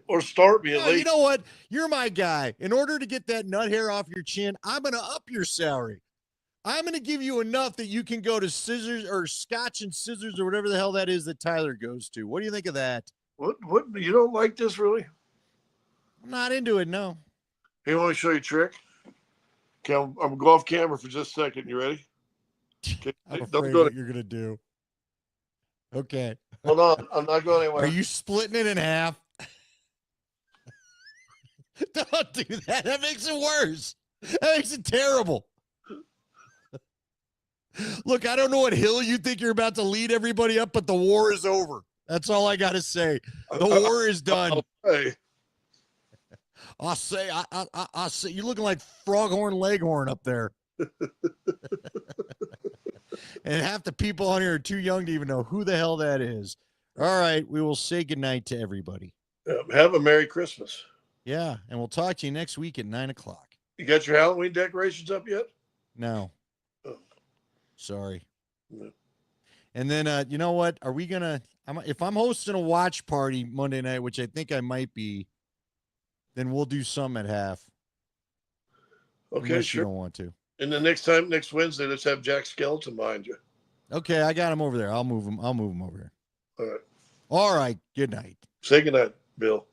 Or start me at least. You know what? You're my guy. In order to get that nut hair off your chin, I'm going to up your salary. I'm going to give you enough that you can go to Scissors or Scotch and Scissors or whatever the hell that is that Tyler goes to. What do you think of that? What? You don't like this, really? I'm not into it, no. Hey, want me to show you a trick? Okay, I'm going to go off camera for just a second. You ready? Okay. I'm afraid what you're going to do. Okay. Hold on. I'm not going anywhere. Are you splitting it in half? Don't do that. That makes it worse. That makes it terrible. Look, I don't know what hill you think you're about to lead everybody up, but the war is over. That's all I got to say. The war is done. I'll say, you're looking like Froghorn Leghorn up there. And half the people on here are too young to even know who the hell that is. All right, we will say goodnight to everybody. Have a Merry Christmas. Yeah, and we'll talk to you next week at 9:00. You got your Halloween decorations up yet? No. Oh. Sorry. No. And then, you know what? Are we going to, if I'm hosting a watch party Monday night, which I think I might be, then we'll do some at half. Okay, unless sure. You don't want to. And then next Wednesday, let's have Jack Skeleton behind you. Okay, I got him over there. I'll move him over here. All right. All right. Good night. Say good night, Bill.